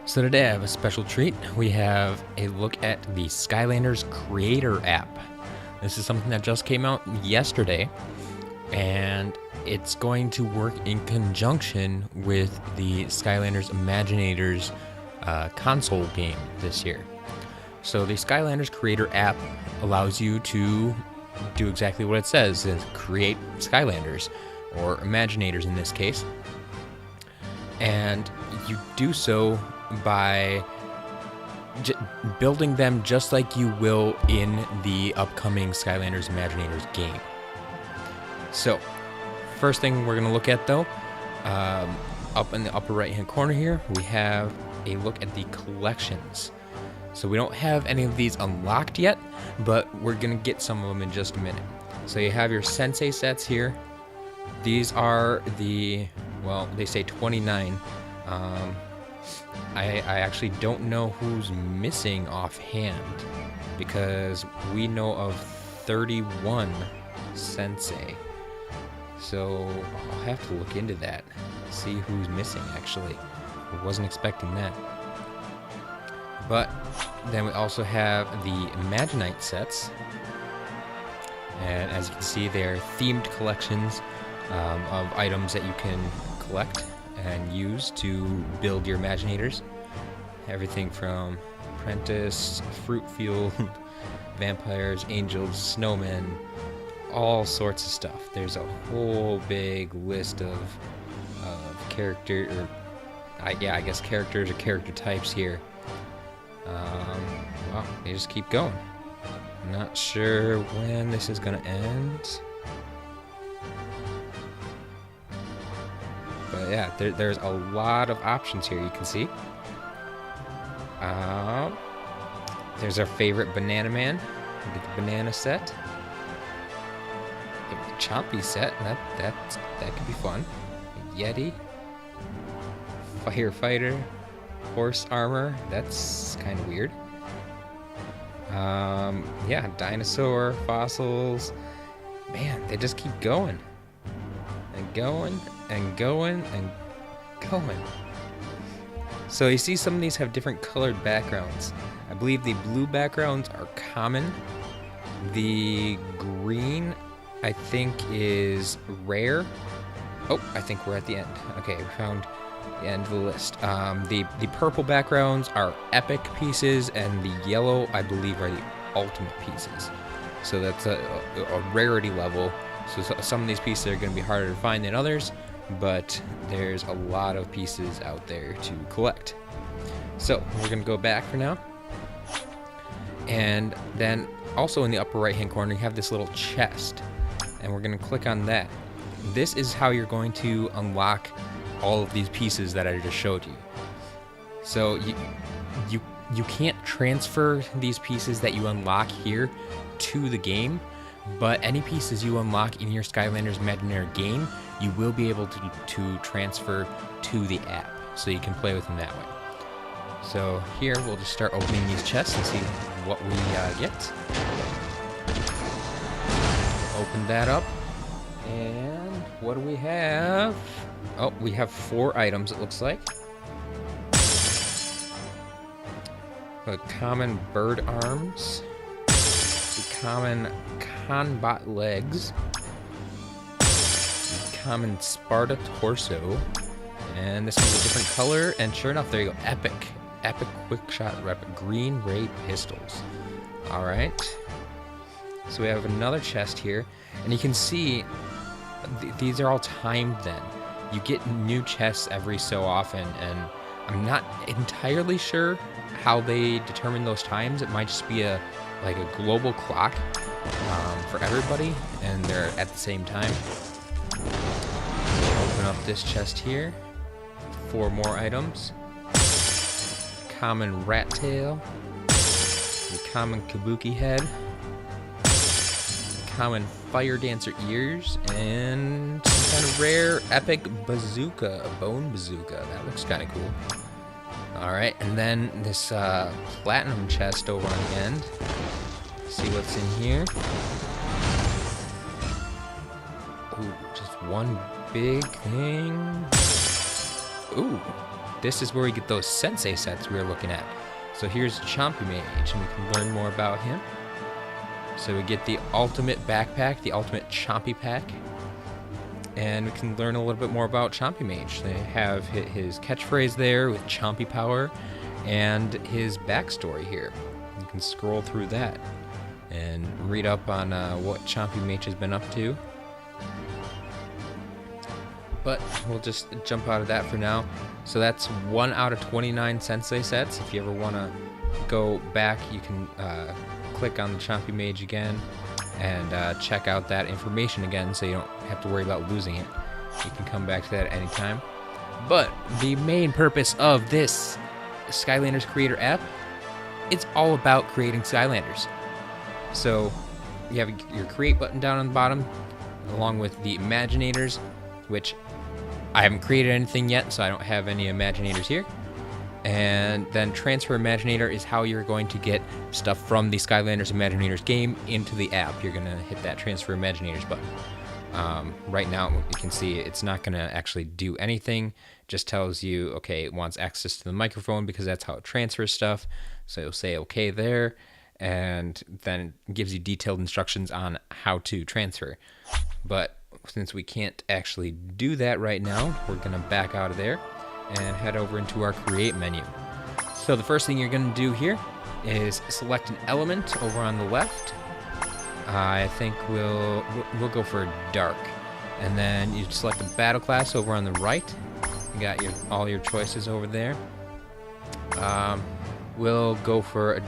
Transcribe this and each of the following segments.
So today I have a special treat. We have a look at the Skylanders Creator App. This is something that just came out yesterday, and it's going to work in conjunction with the Skylanders Imaginators console game this year. So the Skylanders Creator App allows you to do exactly what it says, is create Skylanders, or Imaginators in this case. And you do so by building them just like you will in the upcoming Skylanders Imaginators game. So, first thing we're going to look at though, up in the upper right hand corner here, we have a look at the collections. So we don't have any of these unlocked yet, but we're going to get some of them in just a minute. So you have your Sensei sets here. These are the, well, they say 29. I actually don't know who's missing offhand, because we know of 31 Sensei. So I'll have to look into that, see who's missing actually. I wasn't expecting that. But then we also have the Imaginite sets. And as you can see, they're themed collections of items that you can collect and use to build your Imaginators. Everything from apprentice, fruit field, vampires, angels, snowmen, all sorts of stuff. There's a whole big list of character, or I guess characters or character types here. Well, they just keep going. I'm not sure when this is gonna end. But yeah, there's a lot of options here, you can see. There's our favorite Banana Man. We get the banana set. The Chompy set, that could be fun. A Yeti. Firefighter. Horse armor, that's kind of weird. Yeah, dinosaur, fossils. Man, they just keep going. And going, and going, and going. So you see some of these have different colored backgrounds. I believe the blue backgrounds are common. The green, I think, is rare. Oh, I think we're at the end. Okay, we found the end of the list. The purple backgrounds are epic pieces, and the yellow, I believe, are the ultimate pieces. So that's a rarity level. So some of these pieces are going to be harder to find than others, but there's a lot of pieces out there to collect. So we're going to go back for now. And then also in the upper right hand corner, you have this little chest, and we're going to click on that. This is how you're going to unlock all of these pieces that I just showed you. So you can't transfer these pieces that you unlock here to the game, but any pieces you unlock in your Skylanders Imaginary game, you will be able to transfer to the app, so you can play with them that way. So here we'll just start opening these chests and see what we get. Open that up, and what do we have? Oh, we have 4 items, it looks like. The common bird arms, the common Conbot legs, the common Sparta torso, and this one's a different color, and sure enough, there you go, epic quick shot rep, green ray pistols. Alright, so we have another chest here, and you can see these are all timed then. You get new chests every so often, and I'm not entirely sure how they determine those times. It might just be like a global clock for everybody, and they're at the same time. Open up this chest here. 4 more items. Common rat tail. The common kabuki head. Common fire dancer ears, and some kind of rare epic bazooka, a bone bazooka. That looks kind of cool. Alright, and then this platinum chest over on the end. See what's in here. Ooh, just one big thing. Ooh, this is where we get those sensei sets we were looking at. So here's Chompy Mage, and we can learn more about him. So we get the ultimate backpack, the ultimate Chompy pack, and we can learn a little bit more about Chompy Mage. They have his catchphrase there with Chompy Power and his backstory here. You can scroll through that and read up on what Chompy Mage has been up to. But we'll just jump out of that for now. So that's 1 out of 29 Sensei sets. If you ever want to go back, you can click on the Chompy Mage again and check out that information again, so you don't have to worry about losing it. You can come back to that at any time. But the main purpose of this Skylanders Creator App, it's all about creating Skylanders. So you have your create button down on the bottom, along with the Imaginators, which I haven't created anything yet, so I don't have any Imaginators here. And then Transfer Imaginator is how you're going to get stuff from the Skylanders Imaginators game into the app. You're going to hit that Transfer Imaginators button. Right now, you can see it's not going to actually do anything. It just tells you, okay, it wants access to the microphone because that's how it transfers stuff. So you'll say okay there, and then it gives you detailed instructions on how to transfer. But since we can't actually do that right now, we're going to back out of there and head over into our create menu. So the first thing you're going to do here is select an element over on the left. I think we'll go for dark, and then you select a battle class over on the right. You got all your choices over there. We'll go for a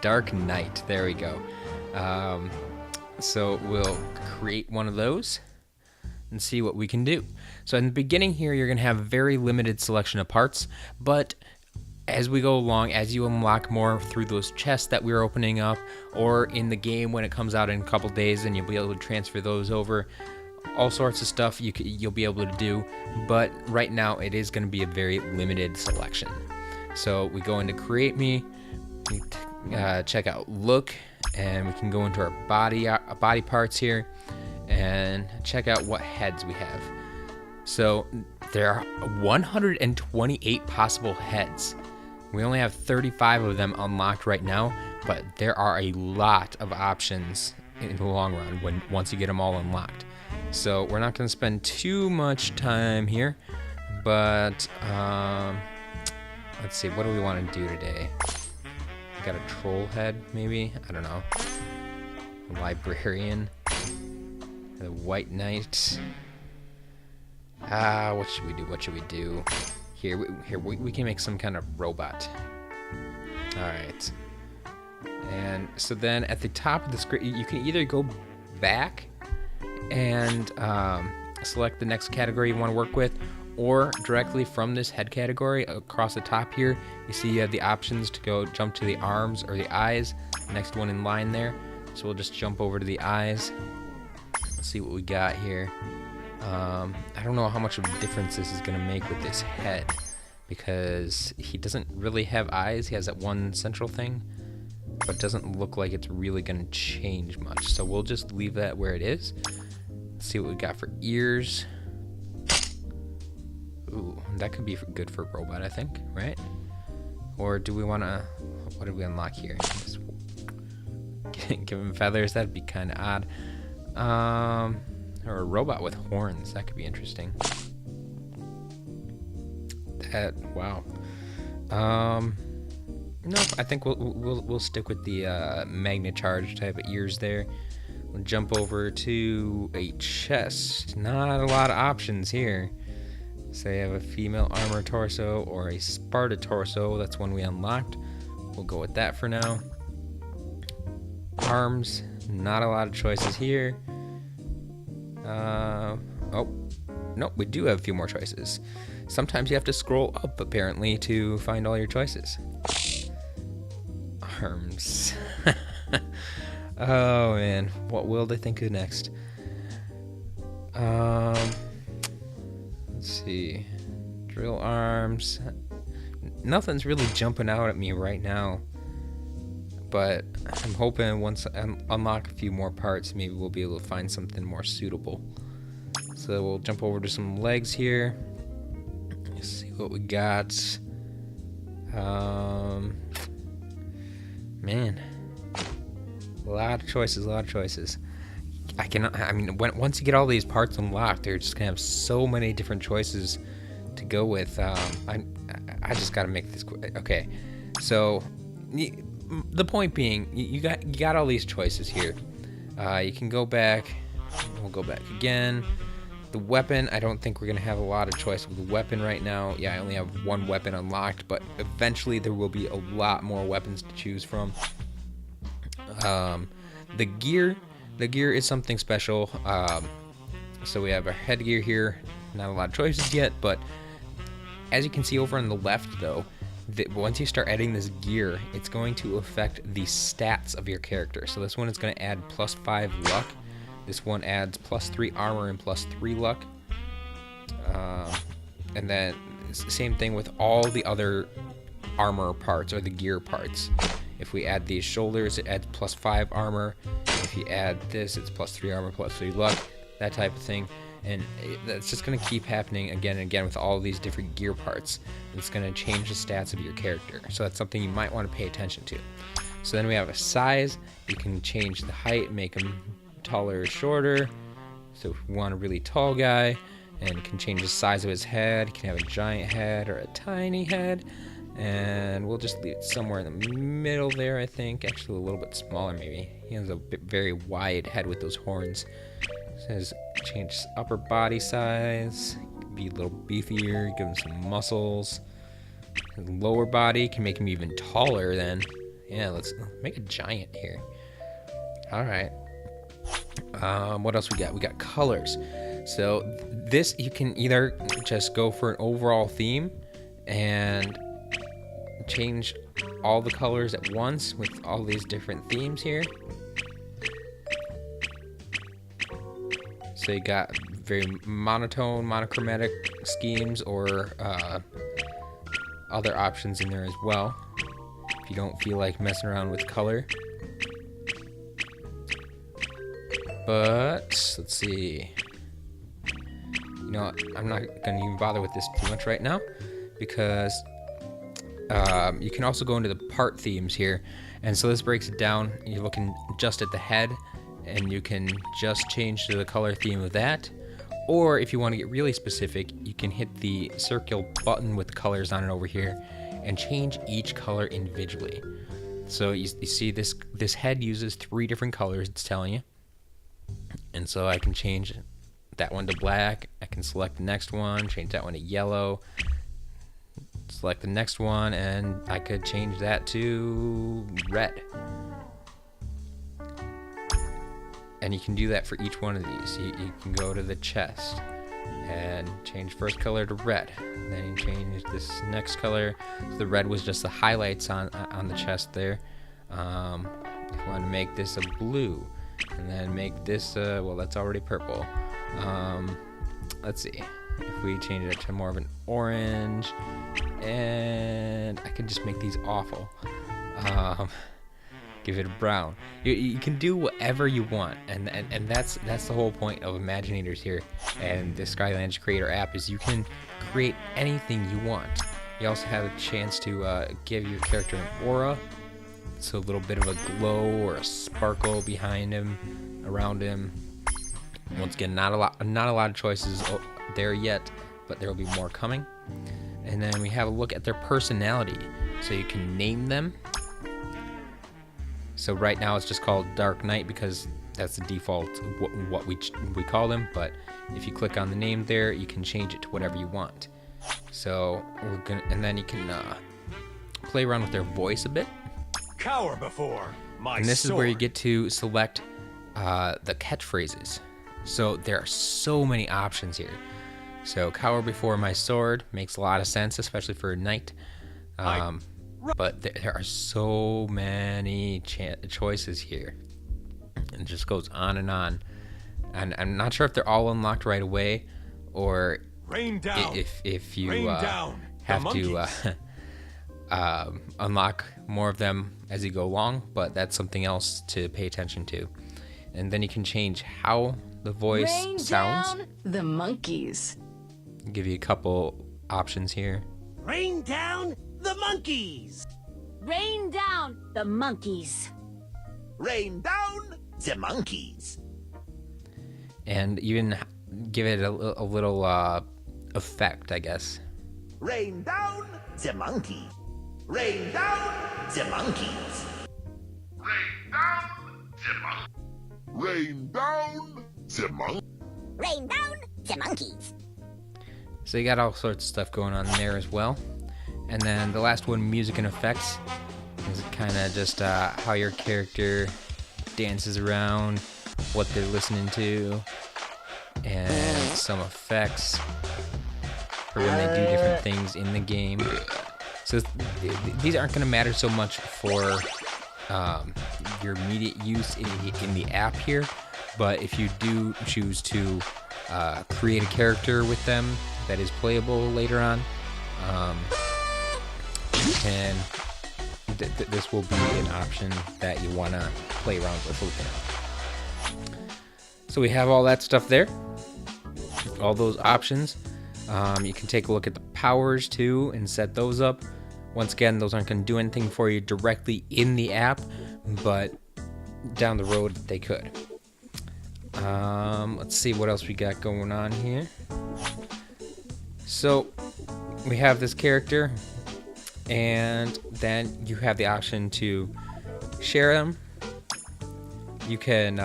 dark knight. There we go. So we'll create one of those and see what we can do. So in the beginning here, you're going to have a very limited selection of parts, but as we go along, as you unlock more through those chests that we're opening up, or in the game when it comes out in a couple days, and you'll be able to transfer those over, all sorts of stuff you'll be able to do, but right now it is going to be a very limited selection. So we go into Create Me, we check out Look, and we can go into our body parts here and check out what heads we have. So there are 128 possible heads. We only have 35 of them unlocked right now, but there are a lot of options in the long run once you get them all unlocked. So we're not going to spend too much time here, but let's see, what do we want to do today? Got a troll head, maybe? I don't know. A librarian. The white knight. What should we do? What should we do? Here we can make some kind of robot. Alright. And so then at the top of the screen, you can either go back and select the next category you want to work with, or directly from this head category across the top here, you see you have the options to go jump to the arms or the eyes, next one in line there. So we'll just jump over to the eyes. Let's see what we got here. I don't know how much of a difference this is going to make with this head, because he doesn't really have eyes. He has that one central thing, but it doesn't look like it's really going to change much. So we'll just leave that where it is. Let's see what we got for ears. Ooh, that could be good for a robot, I think, right? Or do we want to... What did we unlock here? Just give him feathers. That'd be kind of odd. Or a robot with horns. That could be interesting. Wow. No, I think we'll stick with the magnet charge type of ears there. We'll jump over to a chest. Not a lot of options here. So you have a female armor torso or a Sparta torso. That's one we unlocked. We'll go with that for now. Arms. Not a lot of choices here. Oh, nope, we do have a few more choices. Sometimes you have to scroll up, apparently, to find all your choices. Arms. Oh, man. What will they think of next? Let's see. Drill arms. Nothing's really jumping out at me right now. But I'm hoping once I unlock a few more parts, maybe we'll be able to find something more suitable. So we'll jump over to some legs here. Let's see what we got. Man, a lot of choices. I mean, once you get all these parts unlocked, they're just gonna have so many different choices to go with. I just gotta make this quick. Okay, so the point being, you got all these choices here. You can go back. We'll go back again. The weapon, I don't think we're gonna have a lot of choice with the weapon right now. Yeah, I only have one weapon unlocked, but eventually there will be a lot more weapons to choose from. The gear is something special. So we have our headgear here. Not a lot of choices yet, but as you can see over on the left, though, once you start adding this gear, it's going to affect the stats of your character. So this one is going to add +5 luck. This one adds +3 armor and +3 luck. And then same thing with all the other armor parts or the gear parts. If we add these shoulders, it adds +5 armor. If you add this, it's +3 armor, +3 luck, that type of thing. And that's just going to keep happening again and again with all of these different gear parts. It's going to change the stats of your character. So that's something you might want to pay attention to. So then we have a size. You can change the height, make them taller or shorter. So if we want a really tall guy, and you can change the size of his head. You can have a giant head or a tiny head. And we'll just leave it somewhere in the middle there, I think. Actually, a little bit smaller, maybe. He has a very wide head with those horns. It says change upper body size. Be a little beefier. Give him some muscles. His lower body can make him even taller then. Yeah, let's make a giant here. All right. What else we got? We got colors. So this, you can either just go for an overall theme and change all the colors at once with all these different themes here. So you got very monotone, monochromatic schemes, or other options in there as well if you don't feel like messing around with color. But let's see. You know, I'm not gonna even bother with this too much right now because you can also go into the part themes here, and so this breaks it down. You're looking just at the head, and you can just change to the color theme of that. Or if you want to get really specific, you can hit the circle button with the colors on it over here and change each color individually. So you see this head uses 3 different colors, it's telling you. And so I can change that one to black. I can select the next one, change that one to yellow, select the next one, and I could change that to red. And you can do that for each one of these. You can go to the chest and change first color to red. Then you change this next color. So the red was just the highlights on the chest there. If you want to make this a blue, and then make this well, that's already purple. Let's see if we change it to more of an orange, and I can just make these awful. Give it a brown. You can do whatever you want, and that's the whole point of Imaginators here and the Skylanders Creator App, is you can create anything you want. You also have a chance to give your character an aura, so a little bit of a glow or a sparkle behind him, around him. Once again, not a lot of choices there yet, but there will be more coming. And then we have a look at their personality, so you can name them. So right now it's just called Dark Knight because that's the default what we call them. But if you click on the name there, you can change it to whatever you want. So we're gonna, and then you can play around with their voice a bit. Cower before my And this sword. is where you get to select the catchphrases. So there are so many options here. So cower before my sword makes a lot of sense, especially for a knight. But there are so many choices here. It just goes on. And I'm not sure if they're all unlocked right away, or Rain down. if you Rain down. have to unlock more of them as you go along, but that's something else to pay attention to. And then you can change how the voice Rain sounds. down the monkeys. Give you a couple options here. Rain down the monkeys. Rain down the monkeys. Rain down the monkeys. And even give it a little effect, I guess. Rain down the monkey. Rain down the monkeys. Rain down the monkey. Rain down the monkey. Rain down the monkeys. So you got all sorts of stuff going on there as well. And then the last one, music and effects, is kind of just how your character dances around, what they're listening to, and some effects for when they do different things in the game. So these aren't going to matter so much for your immediate use in the app here, but if you do choose to create a character with them that is playable later on, you can. This will be an option that you want to play around with a little bit. So we have all that stuff there, all those options. You can take a look at the powers too and set those up. Once again, those aren't going to do anything for you directly in the app, but down the road they could. Let's see what else we got going on here. So we have this character, and then you have the option to share them. You can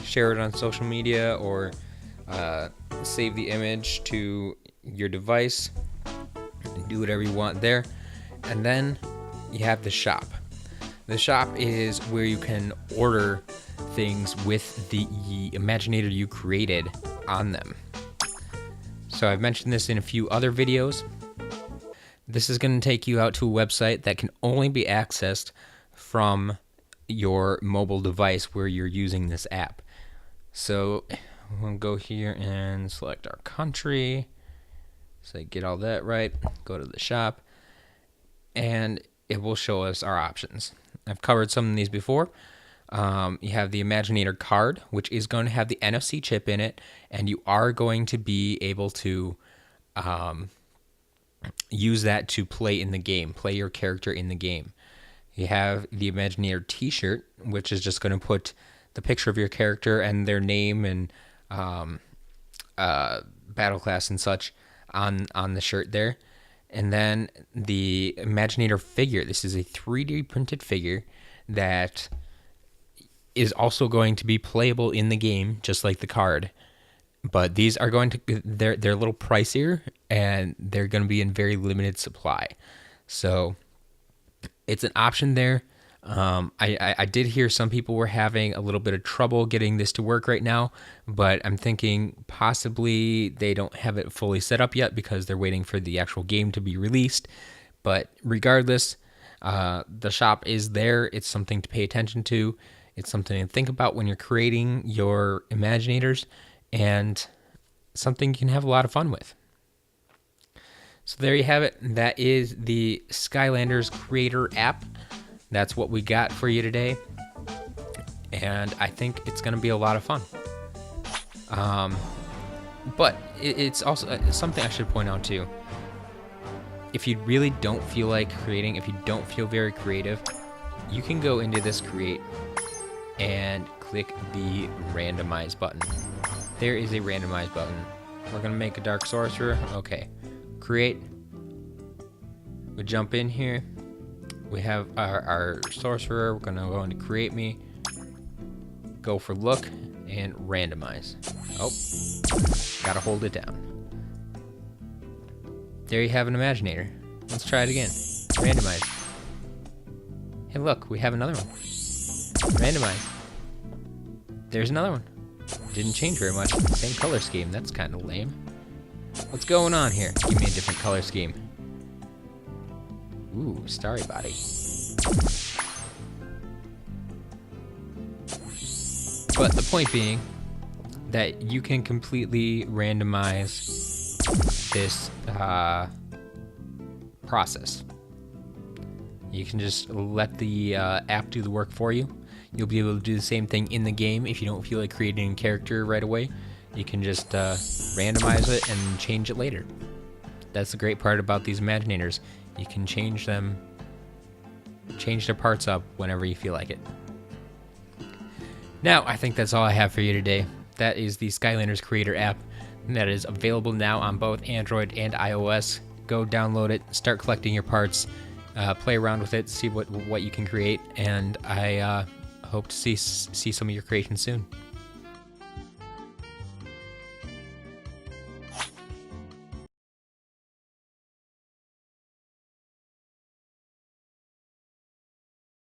share it on social media or save the image to your device and do whatever you want there. And then you have the shop. The shop is where you can order things with the Imaginator you created on them. So I've mentioned this in a few other videos. This is going to take you out to a website that can only be accessed from your mobile device where you're using this app. So we'll go here and select our country. So get all that right. Go to the shop, and it will show us our options. I've covered some of these before. You have the Imaginator card, which is going to have the NFC chip in it, and you are going to be able to use that to play in the game, play your character in the game. You have the Imaginator t-shirt, which is just going to put the picture of your character and their name and battle class and such on the shirt there. And then the Imaginator figure. This is a 3D printed figure that is also going to be playable in the game, just like the card. But these are going to they're a little pricier, and they're going to be in very limited supply. So it's an option there. I did hear some people were having a little bit of trouble getting this to work right now, but I'm thinking possibly they don't have it fully set up yet because they're waiting for the actual game to be released. But regardless, the shop is there. It's something to pay attention to. It's something to think about when you're creating your Imaginators, and something you can have a lot of fun with. So there you have it. That is the Skylanders Creator App. That's what we got for you today, and I think it's going to be a lot of fun. But it's also something I should point out too. If you really don't feel like creating, if you don't feel very creative, you can go into this Create and click the Randomize button. There is a Randomize button. We're going to make a Dark Sorcerer. Okay. Create. We jump in here. We have our sorcerer. We're going to go into Create Me. Go for Look and Randomize. Oh. Gotta hold it down. There you have an Imaginator. Let's try it again. Randomize. Hey, look. We have another one. Randomize. There's another one. Didn't change very much. Same color scheme. That's kind of lame. What's going on here? Give me a different color scheme. Ooh, starry body. But the point being that you can completely randomize this process. You can just let the app do the work for you. You'll be able to do the same thing in the game if you don't feel like creating a character right away. You can just randomize it and change it later. That's the great part about these Imaginators. You can change them, change their parts up whenever you feel like it. Now, I think that's all I have for you today. That is the Skylanders Creator App that is available now on both Android and iOS. Go download it, start collecting your parts, play around with it, see what you can create, and I hope to see some of your creations soon.